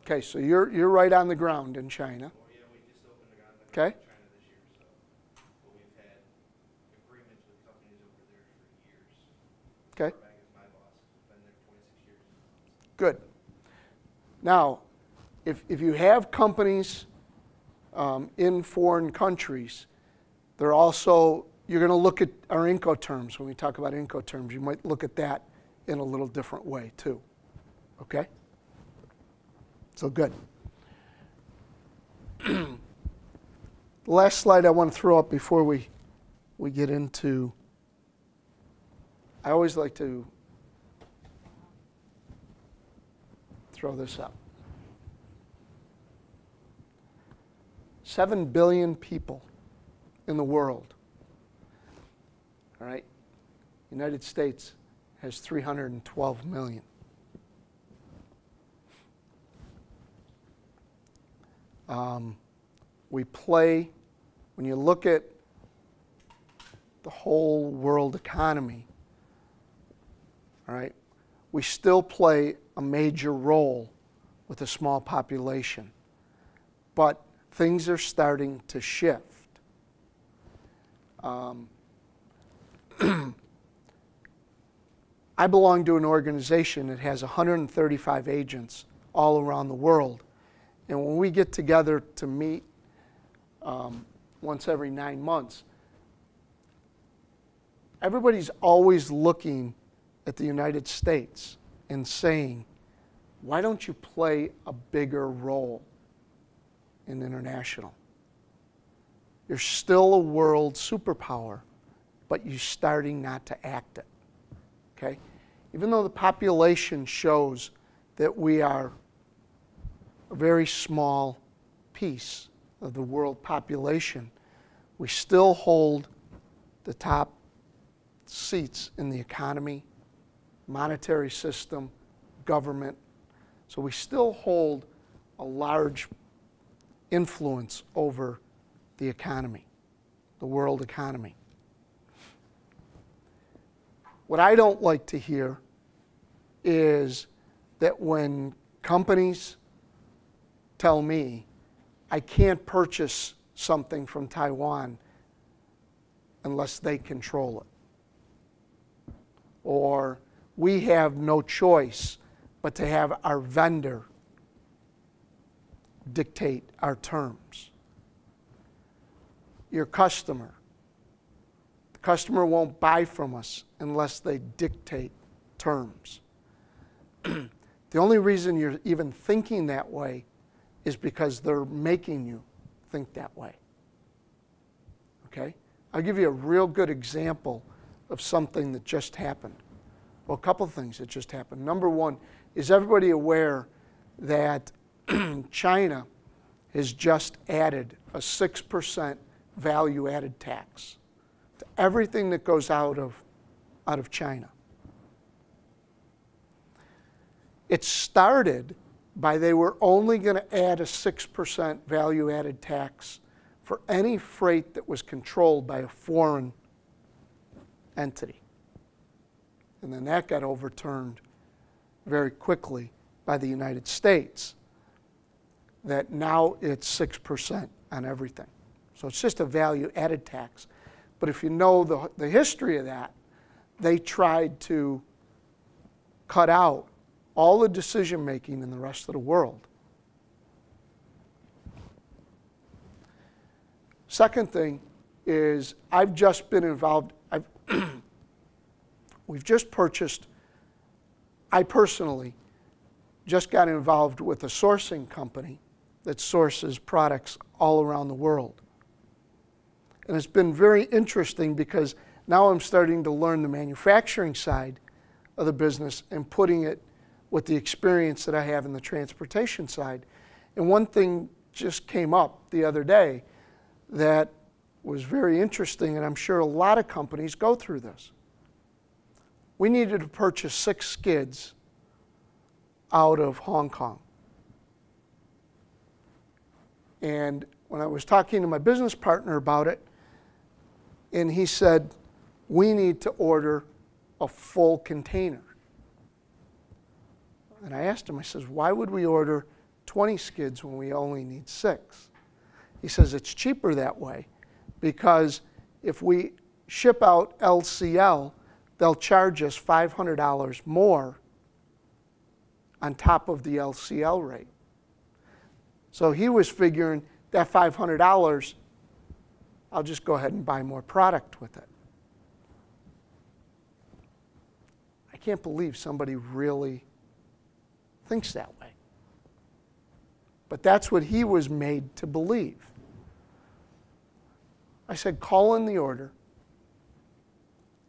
Okay, so you're right on the ground in China. Well, yeah, we just opened the ground Okay. in China this year, so but we've had agreements with companies over there for years. Okay. As far back as my boss has been there 26 years. Good. Now, if you have companies in foreign countries, they're also, you're going to look at our INCOterms. When we talk about INCOterms, you might look at that in a little different way too. Okay? So good. The last slide I want to throw up before we get into, I always like to throw this up. 7 billion people in the world. All right? United States has 312 million. We play, when you look at the whole world economy, all right, we still play a major role with a small population. But things are starting to shift. I belong to an organization that has 135 agents all around the world. And when we get together to meet once every 9 months, everybody's always looking at the United States and saying, why don't you play a bigger role in international? You're still a world superpower, but you're starting not to act it. Okay? Even though the population shows that we are a very small piece of the world population, we still hold the top seats in the economy, monetary system, government. So we still hold a large influence over the economy, the world economy. What I don't like to hear is that when companies tell me I can't purchase something from Taiwan unless they control it, or we have no choice but to have our vendor dictate our terms. Your customer, the customer won't buy from us unless they dictate terms. The only reason you're even thinking that way is because they're making you think that way. Okay? I'll give you a real good example of something that just happened. Well, a couple of things that just happened. Number one, is everybody aware that China has just added a 6% value-added tax to everything that goes out of China? It started by they were only going to add a 6% value-added tax for any freight that was controlled by a foreign entity. And then that got overturned very quickly by the United States, that now it's 6% on everything. So it's just a value-added tax. But if you know the history of that, they tried to cut out all the decision-making in the rest of the world. Second thing is I've just been involved. We've just purchased, I personally just got involved with a sourcing company that sources products all around the world. And it's been very interesting because now I'm starting to learn the manufacturing side of the business and putting it with the experience that I have in the transportation side. And one thing just came up the other day that was very interesting, and I'm sure a lot of companies go through this. We needed to purchase 6 skids out of Hong Kong. And when I was talking to my business partner about it, and he said, we need to order a full container. And I asked him, I says, why would we order 20 skids when we only need 6. He says it's cheaper that way because if we ship out LCL, they'll charge us $500 more on top of the LCL rate. So he was figuring that $500, I'll just go ahead and buy more product with it. I can't believe somebody really thinks that way. But that's what he was made to believe. I said, call in the order.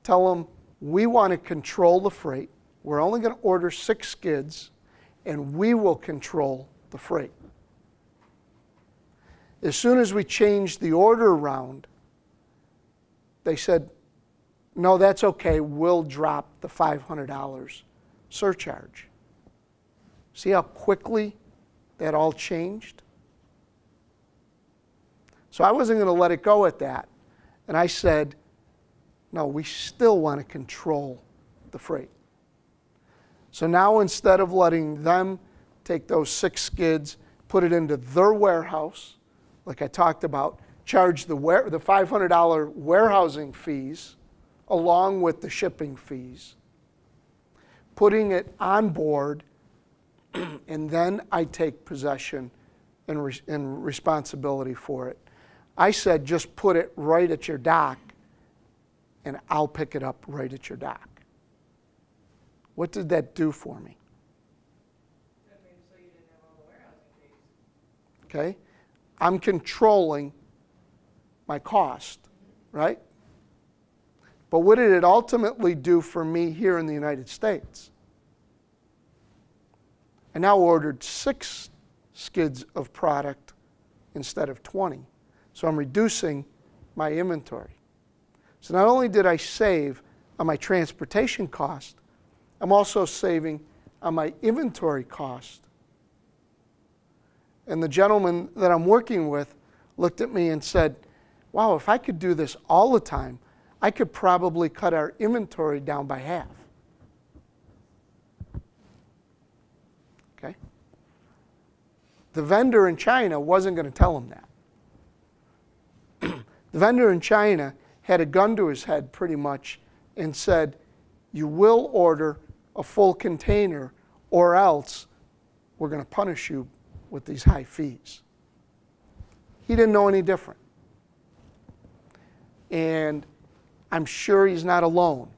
Tell them we want to control the freight. We're only going to order 6 skids, and we will control the freight. As soon as we changed the order around, they said, no, that's okay. We'll drop the $500 surcharge. See how quickly that all changed? So I wasn't going to let it go at that. And I said, no, we still want to control the freight. So now instead of letting them take those 6 skids, put it into their warehouse, like I talked about, charge the $500 warehousing fees along with the shipping fees, putting it on board, and then I take possession and responsibility for it. I said, just put it right at your dock, and I'll pick it up right at your dock. What did that do for me? That means so you didn't have all the warehousing fees. Okay? I'm controlling my cost, right? But what did it ultimately do for me here in the United States? I now ordered 6 skids of product instead of 20. So I'm reducing my inventory. So not only did I save on my transportation cost, I'm also saving on my inventory cost. And the gentleman that I'm working with looked at me and said, wow, if I could do this all the time, I could probably cut our inventory down by half. Okay? The vendor in China wasn't going to tell him that. The vendor in China had a gun to his head pretty much and said, you will order a full container or else we're going to punish you with these high fees. He didn't know any different. And I'm sure he's not alone.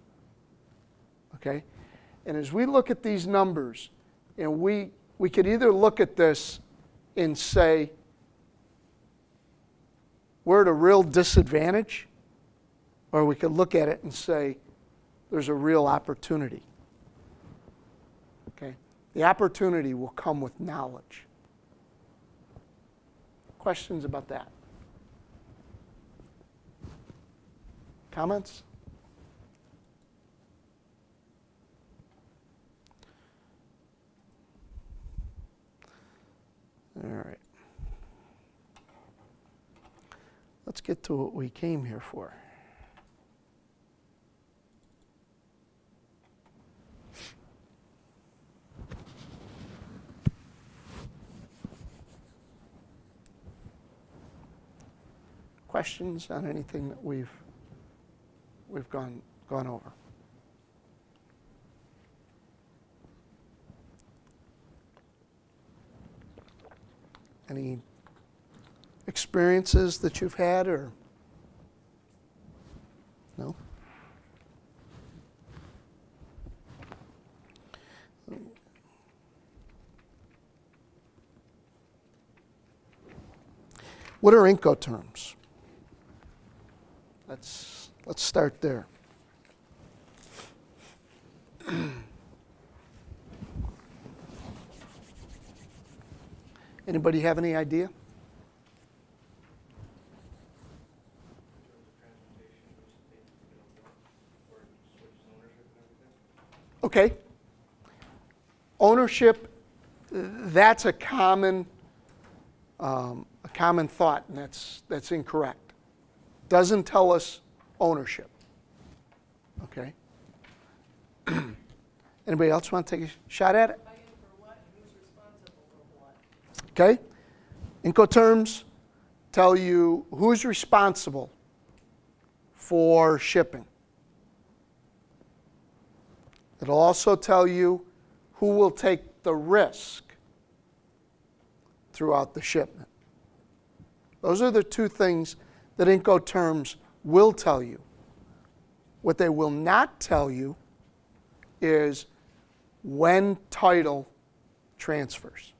Okay? And as we look at these numbers, and we could either look at this and say, we're at a real disadvantage, or we could look at it and say, there's a real opportunity. Okay? The opportunity will come with knowledge. Questions about that? Comments? All right. Let's get to what we came here for. Questions on anything that we've gone over? Any experiences that you've had, or no? What are INCOterms? Let's start there. Anybody have any idea? Okay. Ownership, that's a common thought, and that's incorrect. Doesn't tell us ownership. Okay. Anybody else want to take a shot at it? Paying for what? Who's responsible for what? Okay? INCOterms tell you who's responsible for shipping. It'll also tell you who will take the risk throughout the shipment. Those are the two things that INCOterms will tell you. What they will not tell you is when title transfers.